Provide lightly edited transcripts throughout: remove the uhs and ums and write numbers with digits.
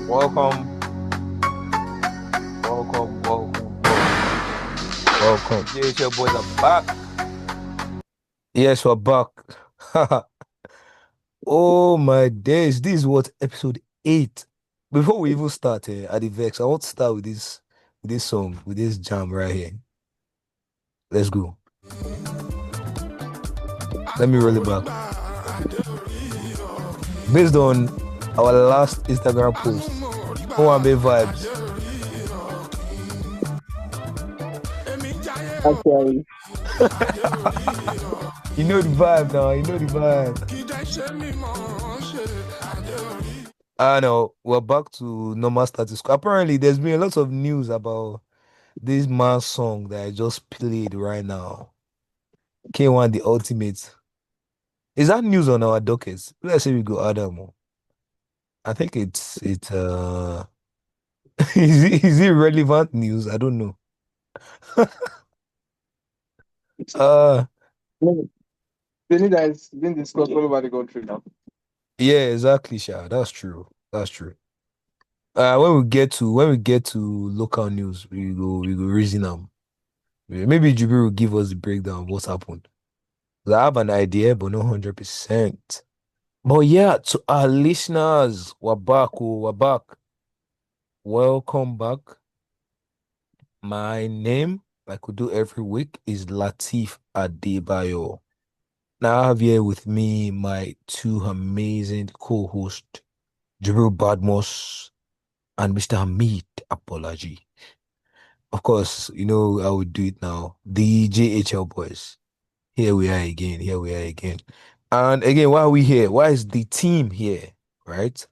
Welcome, welcome. JHL boys are back. Yes, we're back. Oh my days, this is what episode 8. Before we even start at the Vex, I want to start with this song, with this jam right here. Let's go. Let me roll it back. Based on our last Instagram post, KWAM vibes. Actually, You know the vibe now, you know the vibe. I know, we're back to normal status quo. Apparently, there's been a lot of news about this man's song that I just played right now. K1 The Ultimate. Is that news on our dockets? Let's say we go add them. I think it's is it relevant news? I don't know. Uh Benny that is being discussed all over the country now. yeah, exactly, Sha. That's true. That's true. When we get to local news, we go reason them. Maybe Jubril will give us the breakdown of what's happened. 'Cause I have an idea, but not 100%. But yeah, to our listeners, we're back. Oh, we're back. Welcome back. My name, like we do every week, is Lateef Adebayo. Now I have here with me my two amazing co-hosts, Jubril Badmos and Mr. Hamid Apology. Of course, you know I would do it now. The JHL boys. Here we are again. Here we are again. And again, why are we here? Why is the team here? Right?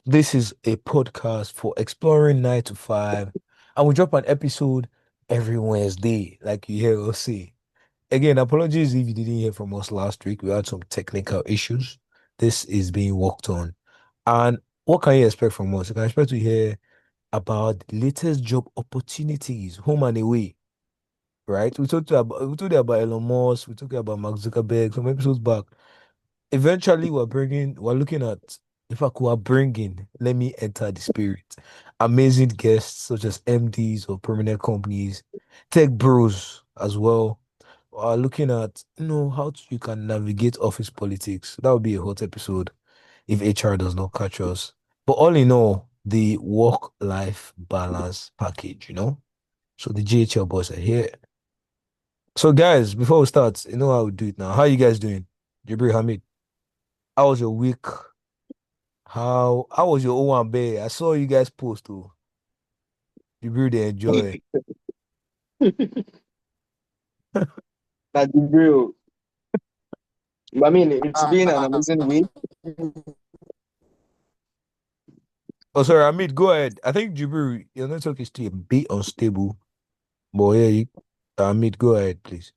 This is a podcast for exploring 9 to 5, and we drop an episode every Wednesday, like you hear us say. Again, apologies if you didn't hear from us last week. We had some technical issues. This is being worked on. And what can you expect from us? You can expect to hear about the latest job opportunities, home and away, right? We told you about Elon Musk, we talked about Mark Zuckerberg some episodes back. Eventually, we're looking at, in fact, we're bringing, let me enter the spirit, amazing guests such as MDs of prominent companies, tech bros as well. Are looking at, you can navigate office politics. That would be a hot episode if HR does not catch us. But all in all, the work-life balance package. So the GHL boys are here. So guys, before we start, you know how we do it now. How you guys doing? Jibril Hamid, how was your week? How was your O1 I saw you guys post too. You really enjoy. That's real. I mean, it's been an amazing week. Oh, sorry, Amit, go ahead. I think Jubril, your network is still a bit unstable. But yeah, Amit, go ahead, please.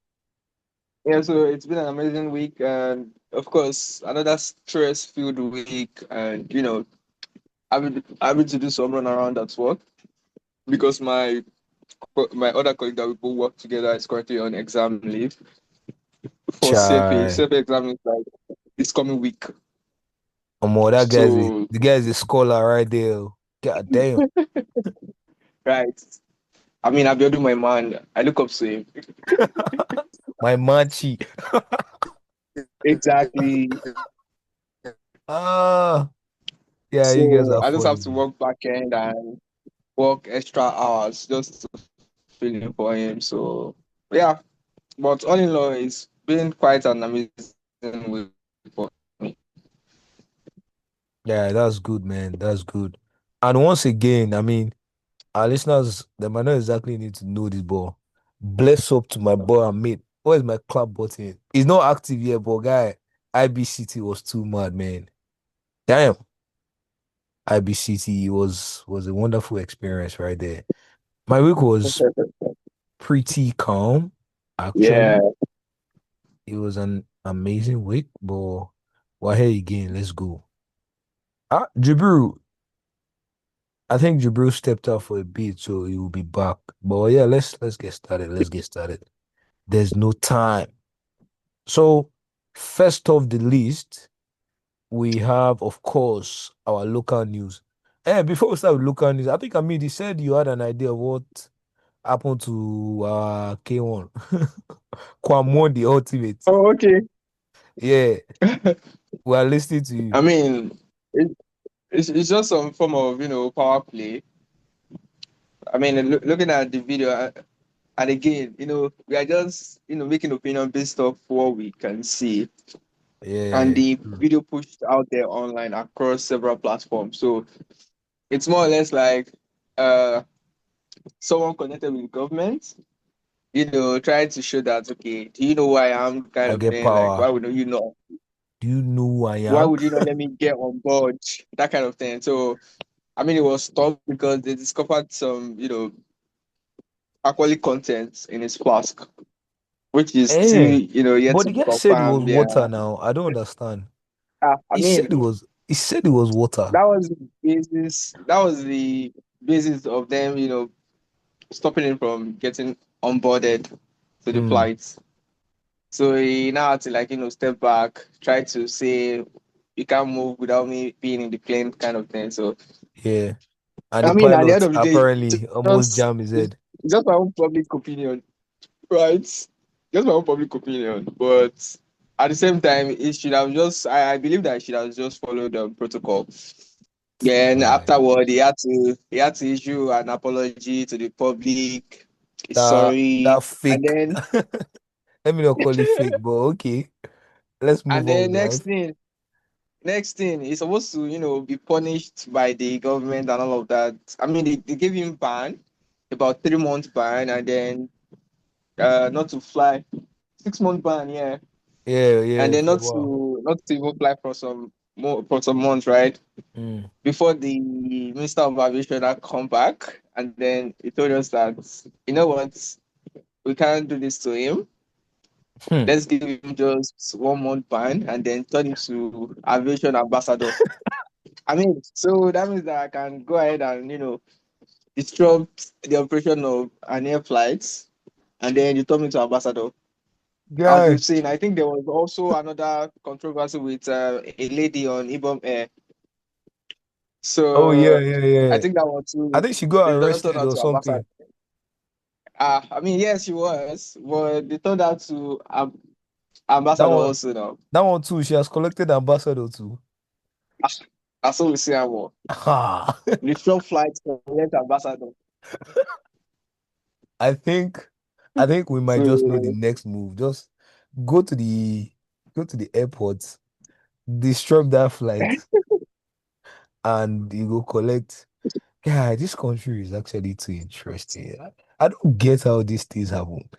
Yeah, so it's been an amazing week, and of course, another stress-filled week. And having to do some run around at work because my other colleague that we both work together is currently on exam leave for CFA. Chai. CFA exam is like this coming week. That guy's So the guy's a scholar right there. God damn. right, I mean, I've been doing my man. I look up to him. My manchi. Exactly. Ah, yeah, you guys So are I just have funny, to man. work back end and work extra hours just to fill in for him. So yeah, but all in all, it's been quite an amazing week for me. Yeah, that's good, man. That's good. And once again, I mean, our listeners, they might not exactly need to know this, but bless up to my boy Amit. Where's my clap button? He's not active yet, but guy, IBCT was too mad, man. Damn. IBCT was a wonderful experience right there. My week was pretty calm, Yeah. actually. It was an amazing week, but we're here again. Let's go. Jibril, I think Jubril stepped out for a bit, so he will be back. But yeah, let's get started. Let's get started. There's no time. So, first off the list, we have, of course, our local news. And before we start with local news, I think Amid said you had an idea of what happened to K1. Kwamon the ultimate. Oh, okay. Yeah, we are listening to you. I mean, it, it's just some form of power play. I mean, looking at the video, and again, we are just making opinion based off what we can see, and Yeah. the True. video pushed out there online across several platforms. So it's more or less like uh someone connected with the government, trying to show that, okay, do you know who I am, kind I of get thing. Like, why power. would you not? Do you know who I Why am? would you not let me get on board? That kind of thing. So I mean, it was stopped because they discovered some, alcoholic content in his flask, which is still, Eh. yet But to the be guy said it was confirmed. Yeah. water now. I don't understand. I mean, He said it was water. that was the basis. That was the basis of them, stopping him from getting onboarded to the Hmm. flights. So he now had to, like, step back, try to say you can't move without me being in the plane, kind of thing. So Yeah. And the I mean, at the end pilot of the day, apparently almost just jammed his it's head. just my own public opinion, right? Just my own public opinion. But at the same time, it should have just I believe that it should have just followed the protocol. Then Guy. afterward, he had to issue an apology to the public. That Sorry, and fake. then Let me not call it fake, but okay. Let's move and on then with life. next thing, he's supposed to be punished by the government and all of that. I mean, they gave him ban, about 3 months ban, and then not to fly, 6 month ban, yeah, Yeah, and yeah, then for a not while. to not to even fly for some more for some months, right? Mm. Before the Minister of Aviation had come back, and then he told us that, you know what, we can't do this to him. Hmm. Let's give him just 1 month ban and then turn him to aviation ambassador. I mean, so that means that I can go ahead and disrupt the operation of an air flight, and then you turn me to ambassador. As Guy. we've seen, I think there was also another controversy with a lady on Ibom Air. Oh yeah, So yeah, I yeah. think that one I too, think she got they just turned arrested out or to ambassador. something. I mean, yes, she was, but they turned out to That ambassador one, also now. that one too. She has collected ambassador too. That's all we see. More. Ha. The short flight collect ambassador. I think, I think we might just know the So next move. Just go to the, go to the airport, disrupt that flight, and you go collect. Yeah, this country is actually too interesting. I don't get how these things happen.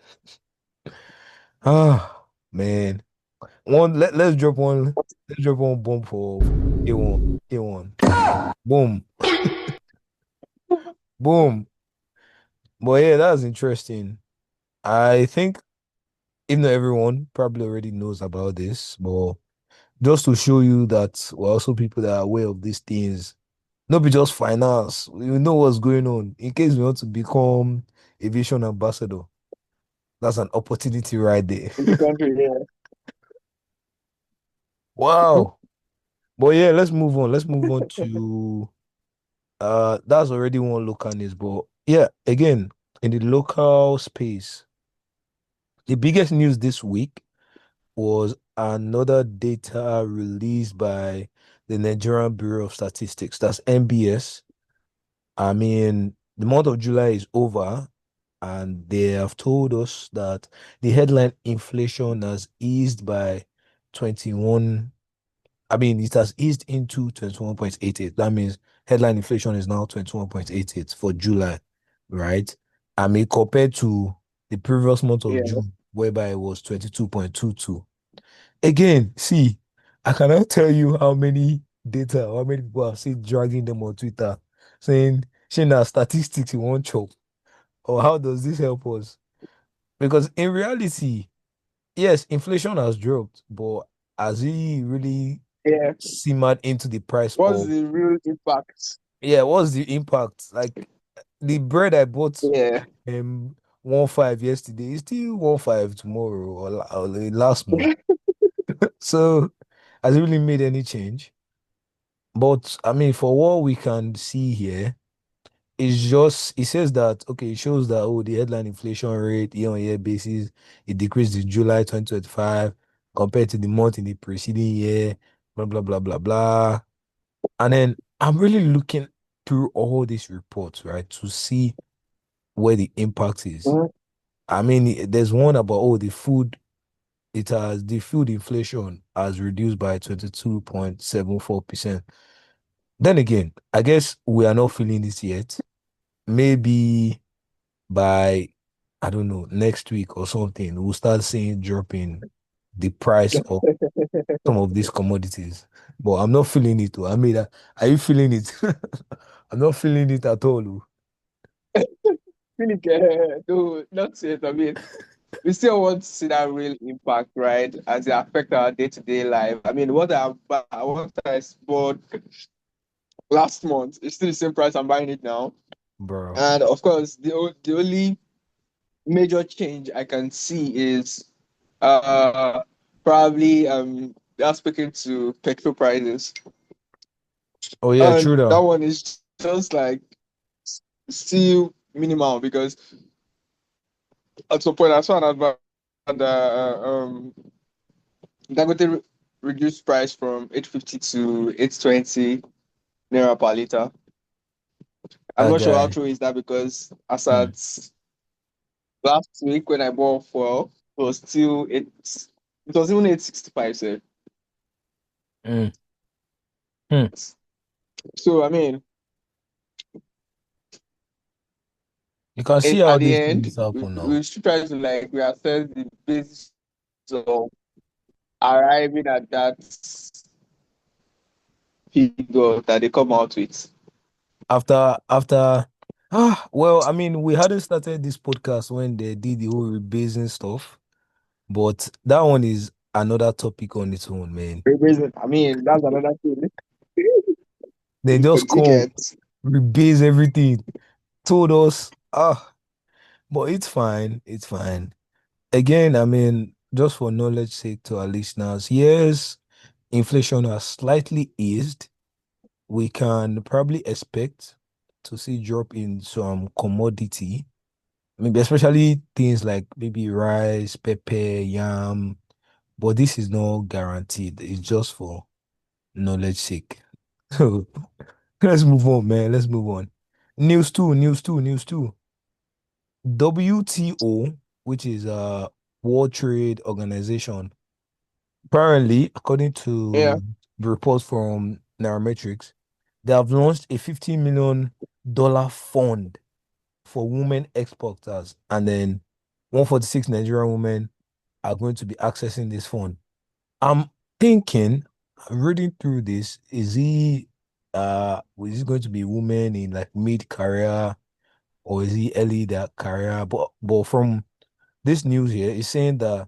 Ah, man. Let's drop one bomb for A1. A1. Boom. Boom. But yeah, that's interesting. I think even though everyone probably already knows about this, but just to show you that we're also people that are aware of these things. Not be just finance. We know what's going on. In case we want to become aviation ambassador, that's an opportunity right there. in the country, yeah. Wow. But yeah, let's move on. Let's move on to that's already one local news. But yeah, again, in the local space, the biggest news this week was another data released by the Nigerian Bureau of Statistics. That's NBS. I mean, the month of July is over, and they have told us that the headline inflation has eased by 21. I mean, it has eased into 21.88. That means headline inflation is now 21.88 for July, right? I mean, compared to the previous month of Yeah. June, whereby it was 22.22. Again, see, I cannot tell you how many data, how many people are still dragging them on Twitter saying that statistics you won't chop. Or how does this help us? Because in reality, yes, inflation has dropped, but has it really Yeah. simmered into the price What's of, the real impact? yeah, what's the impact? Like the bread I bought Yeah. 1.5 yesterday is still 1.5 tomorrow or last month. So has it really made any change? But I mean, for what we can see here, it's just it says that okay, it shows that oh, the headline inflation rate year-on-year basis it decreased in July 2025 compared to the month in the preceding year, blah blah blah blah blah. And then I'm really looking through all these reports, right, to see where the impact is. Mhm. I mean, there's one about oh, the food inflation has reduced by 22.74%. Then again, I guess we are not feeling this yet. Maybe by, I don't know, next week or something, we'll start seeing drop in the price of some of these commodities. But I'm not feeling it though. I mean, are you feeling it? I'm not feeling it at all. Oh. Really, no, not yet. I mean, we still want to see that real impact, right? As it affect our day-to-day life. I mean, what I bought last month is still the same price I'm buying it now. Bro. And of course, the only major change I can see is uh probably just speaking to petrol prices. Oh yeah, And true that though. one is just like still minimal because at some point I saw an advert that Dangote reduced price from 850 to 820 naira per liter. I'm That not sure how guy. true is that because as Mm, at last week when I bought fuel, it was even 865. So, mm, mm. so I mean, You can see how at the these end, things happen now. we should try to like reassess the basis of arriving at that figure that they come out with. After well, I mean, we hadn't started this podcast when they did the whole rebasing stuff, but that one is another topic on its own, man. I mean, that's another thing. They just You come, get. rebase everything, told us, but it's fine, it's fine. Again, I mean, just for knowledge sake to our listeners, yes, inflation has slightly eased. We can probably expect to see drop in some commodity, maybe especially things like maybe rice, pepper, yam, but this is not guaranteed. It's just for knowledge sake. So let's move on, man. Let's move on. News two, news two, news two. WTO, which is a World Trade Organization, apparently, according Yeah, to the reports from Nairametrics, they have launched a $50 million fund for women exporters, and then 146 Nigerian women are going to be accessing this fund. I'm thinking, reading through this, is it going to be women in like mid-career or is he early their career? But from this news here, it's saying that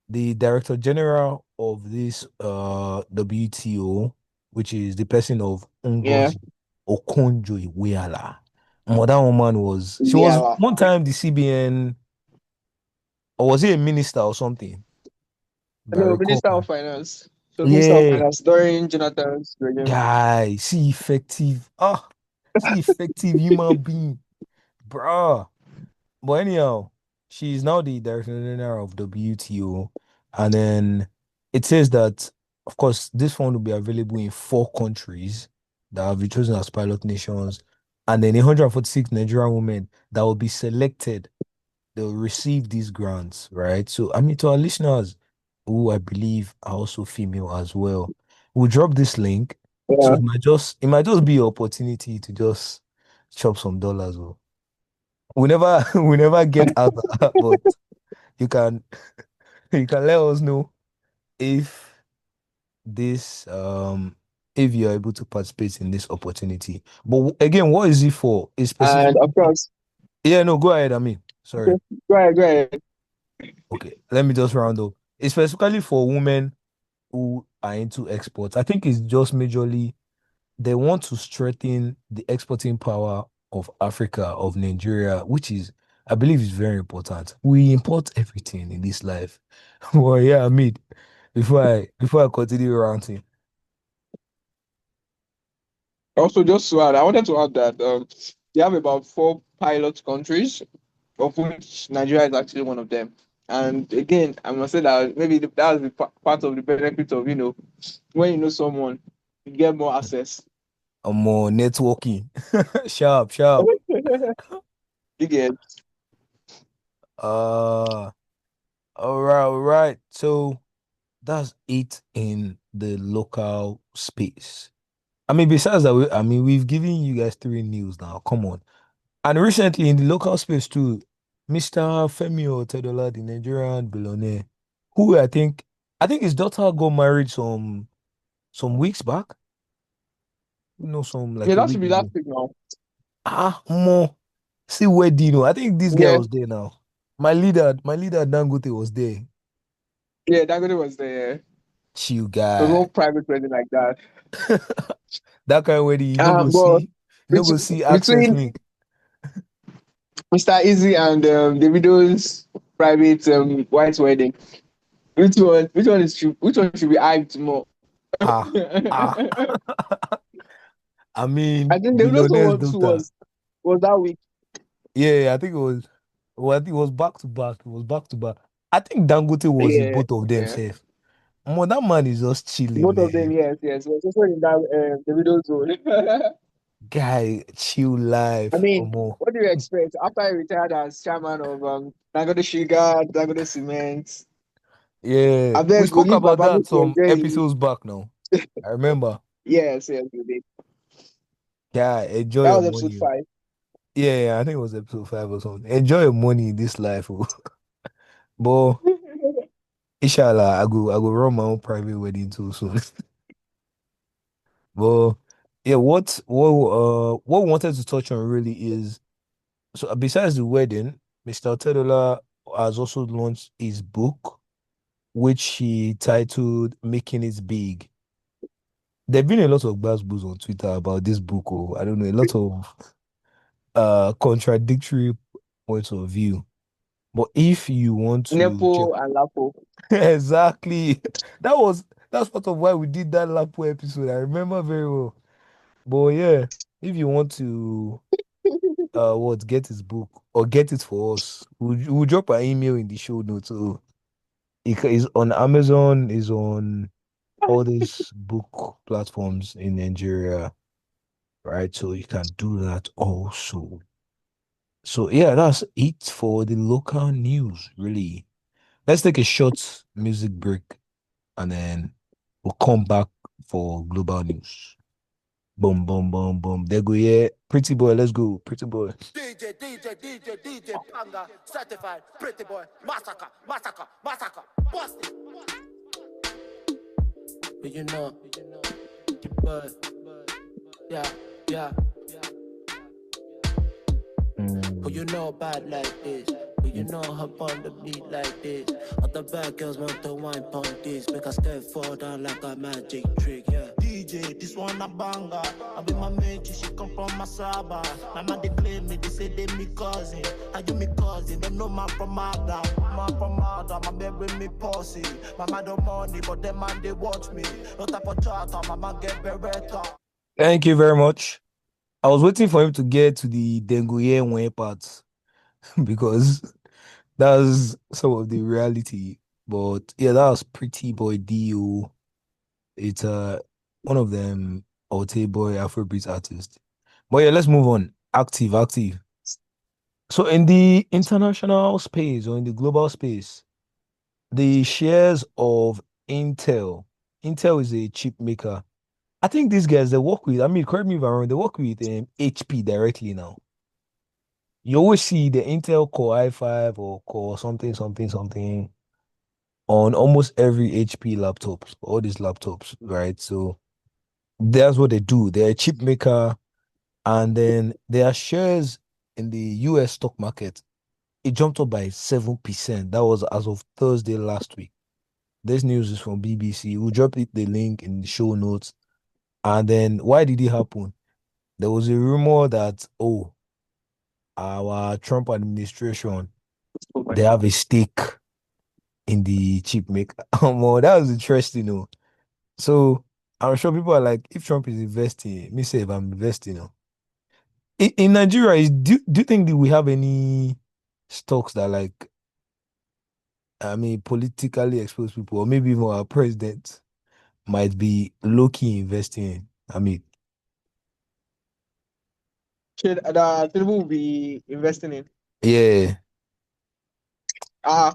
the Director General of this WTO, which is the person of yeah, Ngozi Okonjo-Iweala. That woman she was yeah. one time the CBN, or was he a minister or something? If I No, recall. Minister of Finance. She was Minister of Yeah, Finance during Jonathan's regime. guy, see effective human being, bruh. But anyhow, she's now the director general of WTO. And then it says that, of course, this fund will be available in 4 countries that have been chosen as pilot nations. And then 146 Nigerian women that will be selected, they'll receive these grants, right? So, I mean, to our listeners, who I believe are also female as well, we'll drop this link. So Yeah. it might just be an opportunity to just chop some dollars. Oh. We never we never get out, but you can you can let us know if this if you're able to participate in this opportunity. But again, what is it for? It's And specifically of course, yeah, no, go ahead. I mean, okay, sorry. go ahead, go ahead. Okay, let me just round up. It's specifically for women who are into exports. I think it's just majorly they want to strengthen the exporting power of Africa, of Nigeria, which is, I believe, is very important. We import everything in this life. Well, yeah, I mean, before I continue ranting. Also, just to add, I wanted to add that they have about four pilot countries, of which Nigeria is actually one of them. And again, I must say that maybe that's the part of the benefit of when you know someone, you get more access. I'm more networking. Sharp, sharp. You get Uh, all right, all right. So that's it in the local space. I mean, besides that, I mean, we've given you guys three news now. Come on. And recently in the local space too, Mr. Femi Otedola, the Nigerian billionaire, who I think his daughter got married some weeks back. Some yeah, like a that should week be that ago. thing now. More. See where Dino. I think this guy Yeah, was there now. My leader Dangote was there. yeah, Dangote was there. Chill It was guy. one private wedding like that. That kind of wedding, But you no go see access between link. Mr. Easy and Davido's private white wedding, which one should be hyped more? Ah, ah. I I mean, think Davido's billionaire's one too daughter. was that week. Yeah, I think it was. Well, I think it was back to back. It was back to back. I think Dangote was in Yeah, both of them yeah. safe. More that man is just chilling, Both of them, man. yes, yes. It was also in that Davido's zone. Guy, chill I life. mean, what do you expect after he retired as chairman of Dangote Sugar, Dangote Cement? Yeah, I we beg, go spoke leave about Baba that make he some enjoy him. episodes back now. I remember. Yes, yes, we did. Guy, enjoy That your was episode money. 5. Yeah, I think it was episode 5 or something. Enjoy your money in this life. Oh. But inshallah, I go run my own private wedding too soon. But yeah, what we wanted to touch on really is so besides the wedding, Mr. Tedola has also launched his book, which he titled Making It Big. There have been a lot of buzz on Twitter about this book, or I don't know, a lot of contradictory points of view. But if you want to check Nepo and Lapo. exactly, that's part of why we did that Lapo episode. I remember very well. But yeah, if you want to get his book or get it for us, we'll drop an email in the show notes. So it is on Amazon, is on all these book platforms in Nigeria, right? So you can do that also. So yeah, that's it for the local news, really. Let's take a short music break and then we'll come back for global news. Boom, boom, boom, boom. There go, yeah. Pretty boy, let's go. Pretty boy. DJ, Panga, certified, pretty boy, massacre, massacre, massacre, bust it. But but yeah, yeah. But Mm. bad like this. But hop on the beat like this. Other bad girls want to wine on this. Make a step fall down like a magic trick, yeah. DJ, this one a banger. I be my mate, she come from Masaba. My man they claim me, they say they me cousin. Are you me cousin? Them no man from Mada. Man from Mada, my baby me posse. My man don't money, but them man they watch me. No type of charter, my man get beretta. Thank you very much. I was waiting for him to get to the Denguye Nwe part because that's some of the reality. But yeah, that was Pretty Boy Dio. It's one of them Alte Boy Afrobeat artists. But yeah, let's move on. Active, active. So in the international space or in the global space, the shares of Intel. Intel is a chip maker. I think these guys they work with, I mean, correct me if I'm wrong, they work with HP directly now. You always see the Intel Core i5 or Core something, something, something on almost every HP laptop, all these laptops, right? So that's what they do. They're a chip maker, and then their shares in the US stock market, it jumped up by 7%. That was as of Thursday last week. This news is from BBC. We'll drop the link in the show notes. And then why did it happen? There was a rumor that, oh, our Trump administration, Oh my they have God. a stake. in the chip maker. Well, that was interesting, you know. So I'm sure people are like, if Trump is investing, me say if I'm investing, you know. In Nigeria, do you think that we have any stocks that like I mean politically exposed people or maybe even our president might be low-key investing in? I mean, Should that people will be investing in? yeah,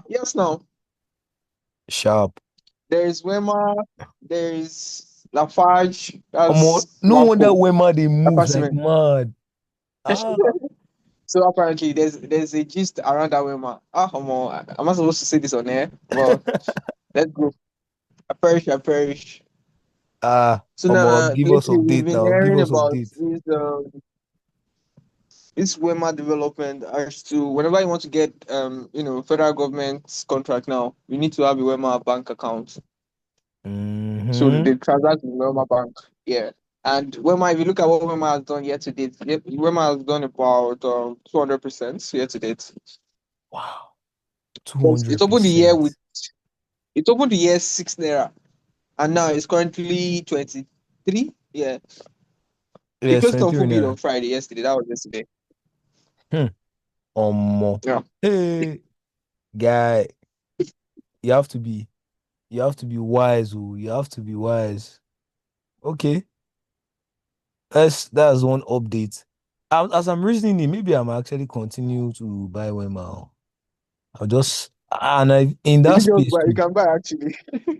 Yes, now sharp. there is Wema, there is Lafarge, that's No wonder Waco, Wema they move like apartment. mad. Ah, So apparently there's a gist around that Wema. Am I supposed to say this on air? Well, let's go. I perish. So now, give us lately we've update been now. Give hearing us about update. this Wema development as to whenever you want to get federal government contract now, you need to have a Wema bank account. So Mm-hmm. they transact with Wema Bank. Yeah. And Wema, if you look at what Wema has done year to date, Wema has done about 200% year to date. Wow, Because It opened the year 200%. with it opened the year 6 naira, and now it's currently 23. Yeah. It Yes, closed on 23 full bid on naira. Friday yesterday. That was yesterday. Hmm. Omo. Yeah. Hey, guy, you have to be you have to be wise. Oh, you have to be wise. Okay, that's one update. As I'm reasoning it, maybe I'm actually continue to buy Wema. I'll just and I in You that can just space buy. You too. can buy actually.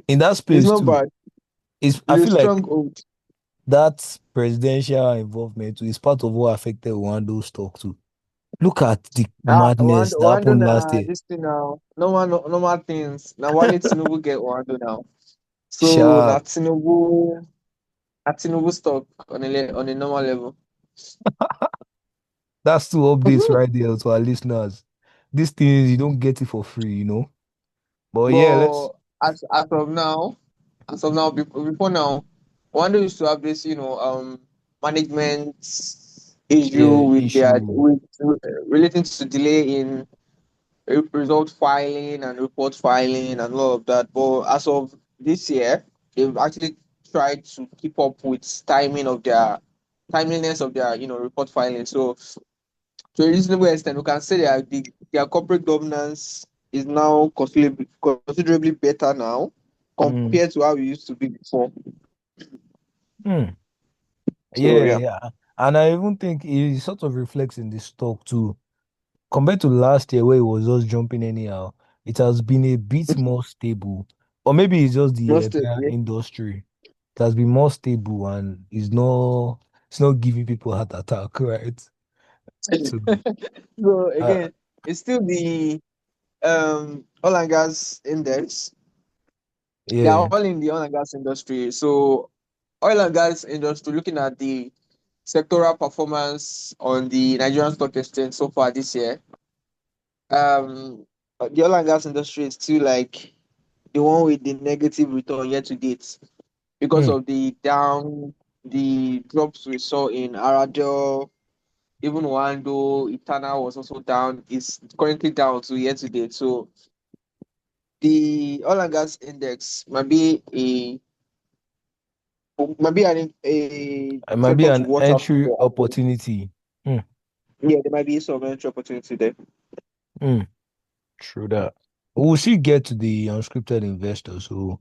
In that It's space not too, bad. is I It's a feel like strong hold. that presidential involvement too is part of what affected Wando's stock too. Look at the madness that Wando happened last na year. this thing now. Normal things. Now Wale Tinubu get Wando now. So Sharp. na Tinubu stock on a normal level. That's two updates Mhm. right there to our listeners. These things you don't get it for free, you know. But yeah, let's But as of now, before now, Wando used to have this, management issue yeah, with issue. relating to delay in result filing and report filing and all of that. But as of this year, they've actually tried to keep up with timeliness of their report filing. So to a reasonable extent, we can say their corporate governance is now considerably better now Mm, compared to how it used to be before. mm. So Yeah, yeah, yeah. And I even think it sort of reflects in the stock too. Compared to last year where it was just jumping anyhow, it has been a bit more stable. Or maybe it's just the most of entire yeah. industry. It has been more stable and it's not giving people heart attack, right? So So uh, again, it's still the oil and gas index. They are yeah. all in the oil and gas industry. So oil and gas industry, looking at the sectoral performance on the Nigerian Stock Exchange so far this year, um, the oil and gas industry is still like the one with the negative return year to date because Hmm. of the drops we saw in Aradel, even Wando, Itana was also down, is currently down to year to date. So the oil and gas index a It might be sector to an watch out entry for as well. opportunity. Hmm. Yeah, there might be some entry opportunity there. Hmm. True that. We'll see get to the unscripted investors, so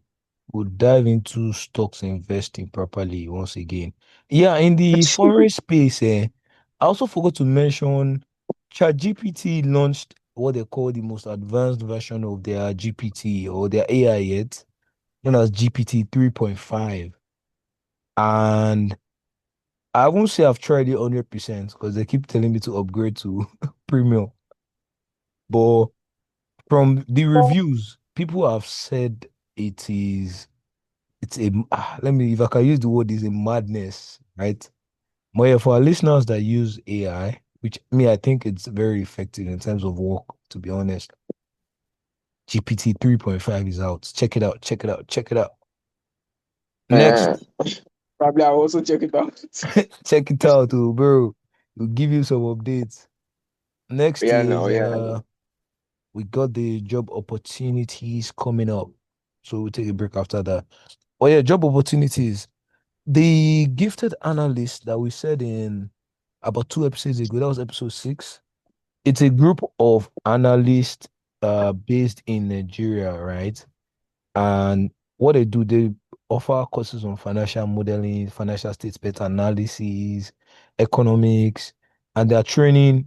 we'll dive into stocks investing properly once again. Yeah, in the foreign space, I also forgot to mention ChatGPT launched what they call the most advanced version of their GPT or their AI yet, known as GPT 3.5. And I won't say I've tried it 100% because they keep telling me to upgrade to premium. But from the reviews, people have said it is let me if I can use the word is a madness, right? But yeah, for our listeners that use AI, which me I think it's very effective in terms of work, to be honest. GPT 3.5 is out. Check it out, check it out, check it out. Uh, Next, Probably I'll also check it out. check it out, oh, bro. We'll give you some updates. Next Yeah, is no, yeah, no. We got the job opportunities coming up. So we'll take a break after that. Oh yeah, job opportunities. The gifted analyst that we said in about 2 episodes ago, that was episode 6. It's a group of analysts based in Nigeria, right? And what they do, they offer courses on financial modeling, financial statement analysis, economics, and they're training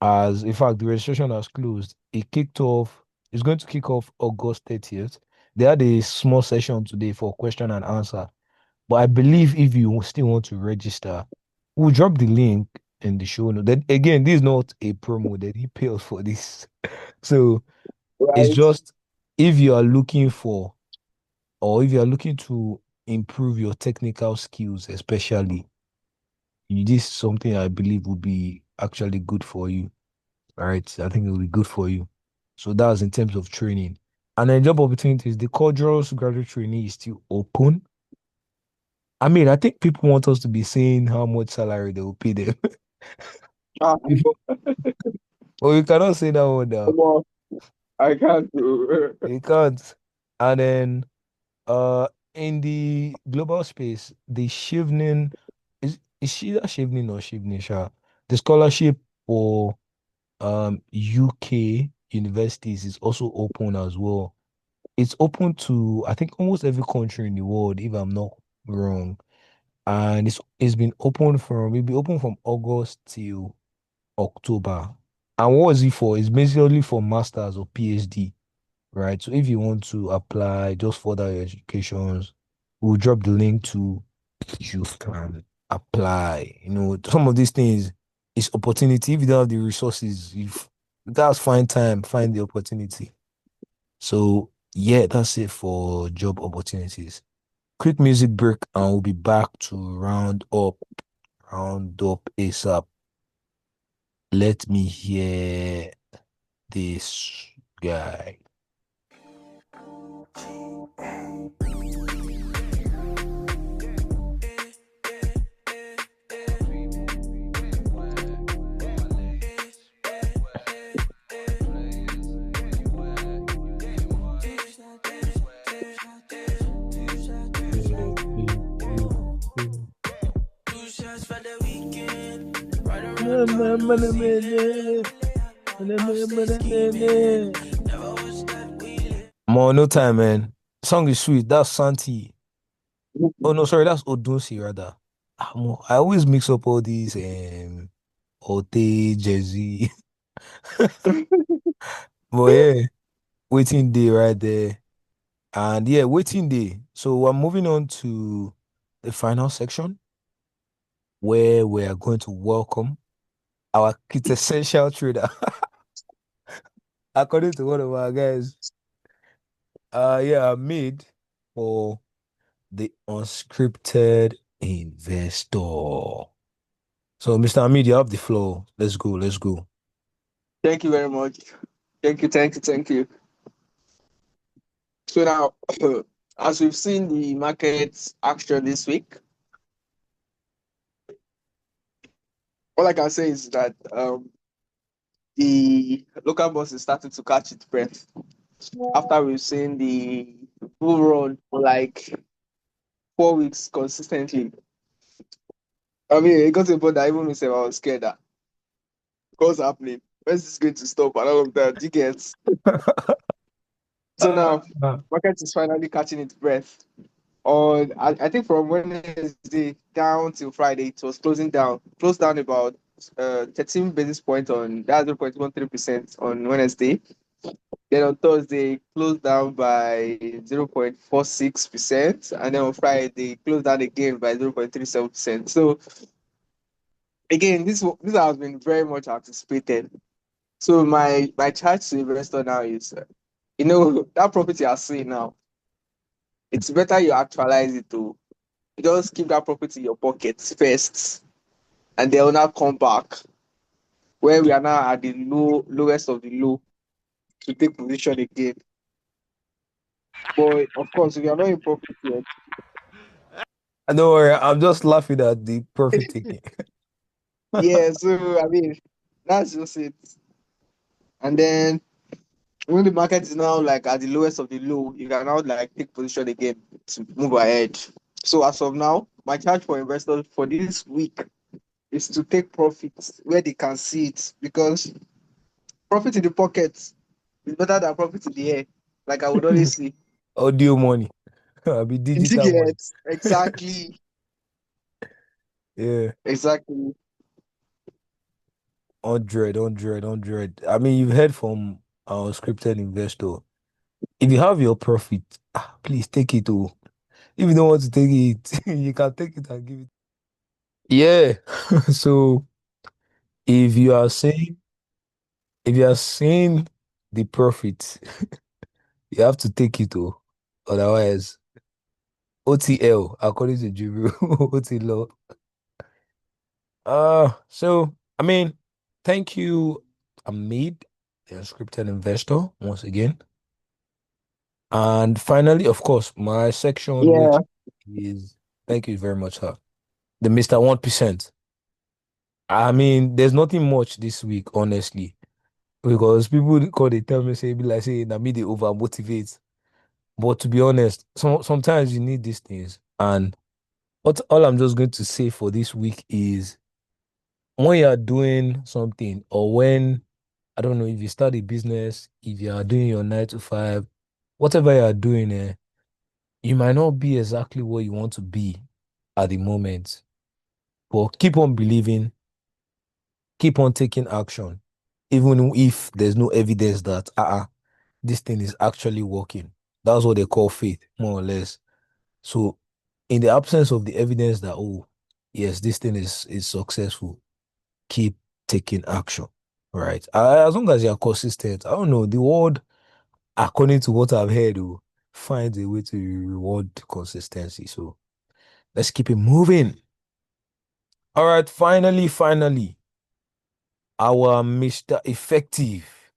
as, in fact, the registration has closed. It kicked off, it's going to kick off August 30th. They had a small session today for question and answer. But I believe if you still want to register, we'll drop the link in the show note. Then again, this is not a promo. They didn't pay us for this. So it's Right. just if you are looking for, or if you are looking to improve your technical skills, especially, this is something I believe would be actually good for you. All right. I think it will be good for you. So that's in terms of training. And then job opportunities, the cultural graduate training is still open. I mean, I think people want us to be saying how much salary they will pay them. Ah, Before, but we cannot say that one now. come on, I can't do. We can't. And then in the global space, the Chevening is she that Chevening or Chevening, Sha? The scholarship for UK universities is also open as well. It's open to I think almost every country in the world, if I'm not wrong. And it's been open from it'll be open from August till October. And what is it for? It's basically for masters or PhD, right? So if you want to apply just further your educations, we'll drop the link to you can apply. Some of these things is opportunity. If you don't have the resources, if that's find time, find the opportunity. So yeah, that's it for job opportunities. Quick music break and we'll be back to round up ASAP. Let me hear this guy. Two shots for the weekend. Right around the clock, offset scheming. Never wish that we live. More no time, man. Song is sweet. That's Santi. Oh no, sorry, that's Odunsi rather. I always mix up all these Ote, Jersey. But yeah, waiting day right there. And yeah, waiting day. So we're moving on to the final section where we are going to welcome our quintessential trader. According to one of our guys, yeah, made for the unscripted investor. So, Mr. Amid, you have the floor. Let's go. Let's go. Thank you very much. Thank you. So now, as we've seen the markets action this week, all I can say is that the local boss is starting to catch its breath after we've seen the bull run for like 4 weeks consistently. I mean, it got to a point that even myself I was scared that what's happening? When's this going to stop and all of that? You get so now market is finally catching its breath. On I think from Wednesday down till Friday, it was closed down about 13 basis points on that 0.13% on Wednesday. Then on Thursday, closed down by 0.46%, and then on Friday, closed down again by 0.37%. So again, this has been very much anticipated. So my charge to investor now is, that profit you are seeing now, it's better you actualize it to just keep that profit in your pockets first, and they will now come back where we are now at the lowest of the low to take position again. But of course, if you are not in profit yet, And don't worry, I'm just laughing at the profit taking. yeah. So I mean, that's just it. And then when the market is now like at the lowest of the low, you can now like take position again to move ahead. So as of now, my charge for investors for this week is to take profits where they can see it, because profit in the pocket is better than profit in the air. Like I would always say. Audio money. I be Did you digital money. get exactly? Yeah. Exactly. 100. I mean, you've heard from our scripted investor. If you have your profit, please take it. Oh, if you don't want to take it, you can take it and give it. Yeah. So if you are saying if you are seeing the profit, you have to take it. Oh, otherwise, OTL according to Jubril, OTL. So I mean, thank you, Amid, the scripted investor, once again. And finally, of course, my section, which Yeah. is thank you very much, sir. The Mr. 1%. I mean, there's nothing much this week, honestly, because people call they tell me, say, be like, say, na me they over motivate. But to be honest, sometimes you need these things. And what all I'm just going to say for this week is when you are doing something, or when I don't know if you start a business, if you are doing your 9 to 5, whatever you are doing, you might not be exactly what you want to be at the moment, but keep on believing, keep on taking action, even if there's no evidence that this thing is actually working. That's what they call faith, more or less. So, in the absence of the evidence that, oh, yes, this thing is successful, keep taking action. Right. As long as you're consistent, I don't know, the world, according to what I've heard, finds a way to reward consistency. So let's keep it moving. All right, finally, our Mr. Effective.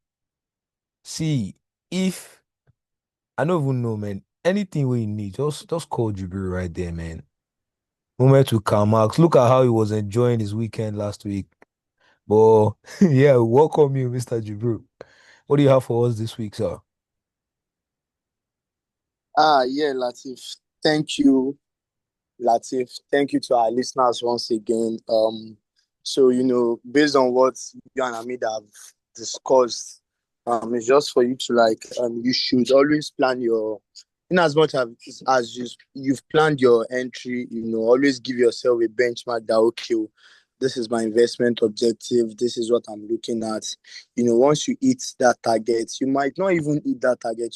See, if I don't even know, man, anything we need, just call Jubril right there, man. Moment to Max. Look at how he was enjoying his weekend last week. But yeah, welcome you, Mr. Jubril. What do you have for us this week, sir? Yeah, Lateef. Thank you, Lateef. Thank you to our listeners once again. So based on what you and Amid have discussed, it's just for you to you should always plan your, in as much as you've planned your entry, always give yourself a benchmark that okay, this is my investment objective, this is what I'm looking at. Once you hit that target, you might not even hit that target,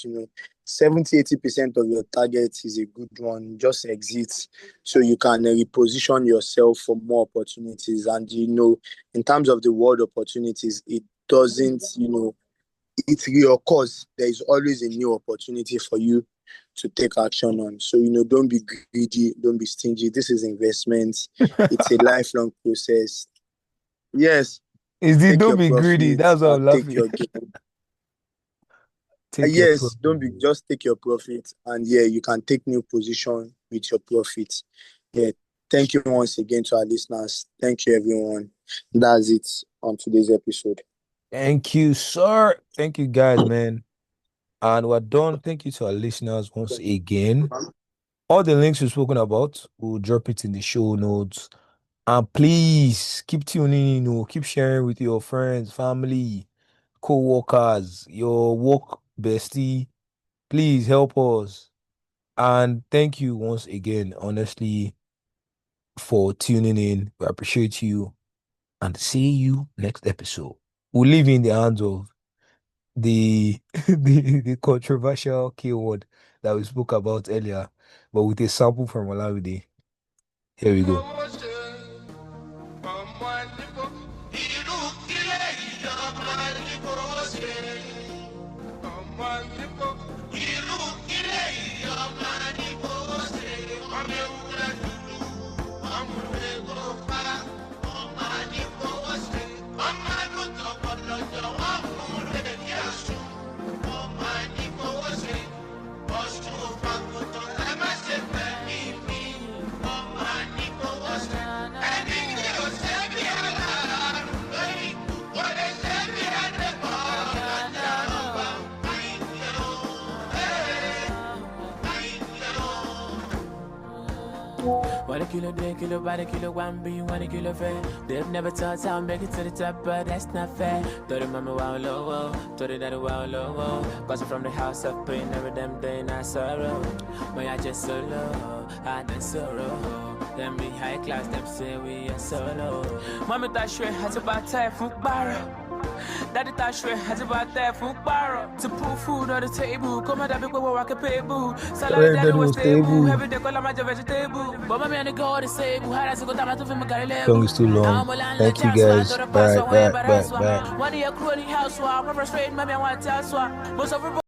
70-80% of your target is a good one. Just exit so you can reposition yourself for more opportunities. And in terms of the world opportunities, it doesn't, it reoccurs. There is always a new opportunity for you to take action on. So don't be greedy, don't be stingy. This is investment. It's a lifelong process. Yes, Is it take don't your be greedy? profits That's why and I'm take laughing. your gain. Take your Yes, profit. don't be, just take your profit, and yeah, you can take new position with your profit. Yeah, thank you once again to our listeners. Thank you, everyone. That's it on today's episode. Thank you, sir. Thank you, guys, man. And we're done. Thank you to our listeners once again. All the links we've spoken about, we'll drop it in the show notes. And please keep tuning in, keep sharing with your friends, family, co-workers, your work bestie. Please help us. And thank you once again, honestly, for tuning in. We appreciate you. And see you next episode. We'll leave you in the hands of the the controversial keyword that we spoke about earlier, but with a sample from Olawide. Here we go. What a kilo day, kilo by the kilo one, be you want a kilo fair. They've never taught how to make it to the top, but that's not fair. Thought it mama wow low, thought it that wow low. Cause I'm from the house of pain, every damn day, not sorrow. But I just solo, I done sorrow. Them be high class, them say we are solo. Mommy that shit has about time for barrel. Daddy that shit has about time for barrel. To put food on the table, come out that big boy, I can pay boo. Salary daddy was stable, every day call I'm a vegetable. But mommy and the girl disable, how does it go down to film a carry level? Song is too long. Thank you guys. Bye. One day you're crawling house, I'm frustrated, maybe I want to tell swap. Most of